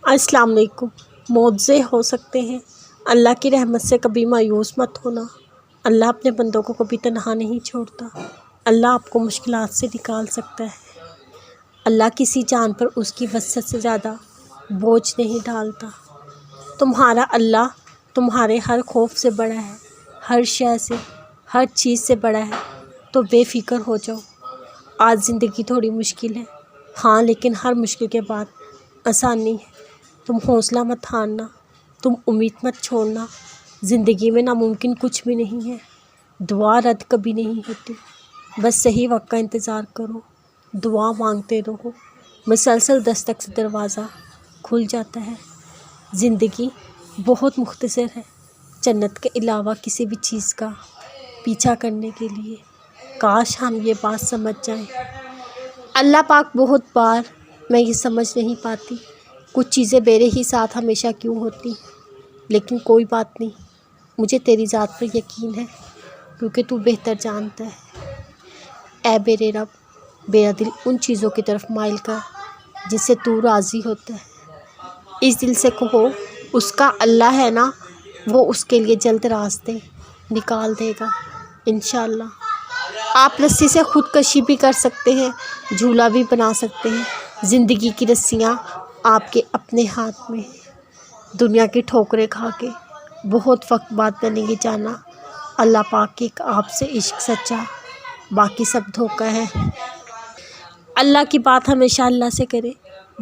السلام علیکم۔ معجزے ہو سکتے ہیں، اللہ کی رحمت سے کبھی مایوس مت ہونا۔ اللہ اپنے بندوں کو کبھی تنہا نہیں چھوڑتا۔ اللہ آپ کو مشکلات سے نکال سکتا ہے۔ اللہ کسی جان پر اس کی وسعت سے زیادہ بوجھ نہیں ڈالتا۔ تمہارا اللہ تمہارے ہر خوف سے بڑا ہے، ہر شے سے، ہر چیز سے بڑا ہے، تو بے فکر ہو جاؤ۔ آج زندگی تھوڑی مشکل ہے، ہاں، لیکن ہر مشکل کے بعد آسانی ہے۔ تم حوصلہ مت ہارنا، تم امید مت چھوڑنا۔ زندگی میں ناممکن کچھ بھی نہیں ہے۔ دعا رد کبھی نہیں ہوتی، بس صحیح وقت کا انتظار کرو۔ دعا مانگتے رہو، مسلسل دستک سے دروازہ کھل جاتا ہے۔ زندگی بہت مختصر ہے، جنت کے علاوہ کسی بھی چیز کا پیچھا کرنے کے لیے۔ کاش ہم یہ بات سمجھ جائیں۔ اللہ پاک بہت بار میں یہ سمجھ نہیں پاتی کچھ چیزیں میرے ہی ساتھ ہمیشہ کیوں ہوتی، لیکن کوئی بات نہیں، مجھے تیری ذات پر یقین ہے، کیونکہ تو بہتر جانتا ہے۔ اے میرے رب، میرا دل ان چیزوں کی طرف مائل کر جس سے تو راضی ہوتا ہے۔ اس دل سے کہو اس کا اللہ ہے نا، وہ اس کے لیے جلد راستے نکال دے گا انشاءاللہ۔ آپ رسی سے خودکشی بھی کر سکتے ہیں، جھولا بھی بنا سکتے ہیں۔ زندگی کی رسیاں آپ کے اپنے ہاتھ میں۔ دنیا کی ٹھوکریں کھا کے بہت وقت بعد میں نے یہ جانا، اللہ پاک کی آپ سے عشق سچا، باقی سب دھوکہ ہے۔ اللہ کی بات ہمیشہ اللہ سے کرے۔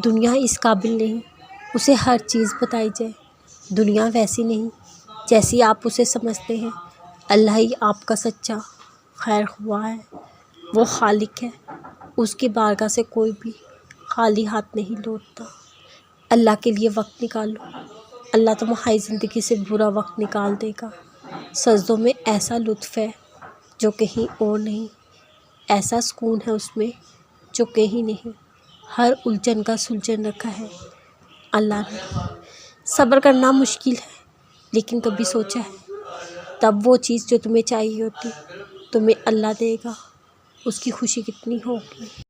دنیا اس قابل نہیں اسے ہر چیز بتائی جائے۔ دنیا ویسی نہیں جیسی آپ اسے سمجھتے ہیں۔ اللہ ہی آپ کا سچا خیر خواہ ہے، وہ خالق ہے، اس کی بارگاہ سے کوئی بھی خالی ہاتھ نہیں لوٹتا۔ اللہ کے لیے وقت نکالو، اللہ تمہاری زندگی سے برا وقت نکال دے گا۔ سجدوں میں ایسا لطف ہے جو کہیں اور نہیں، ایسا سکون ہے اس میں جو کہیں نہیں۔ ہر الجھن کا سلجھن رکھا ہے اللہ نے۔ صبر کرنا مشکل ہے، لیکن کبھی سوچا ہے تب وہ چیز جو تمہیں چاہیے ہوتی تمہیں اللہ دے گا، اس کی خوشی کتنی ہوگی۔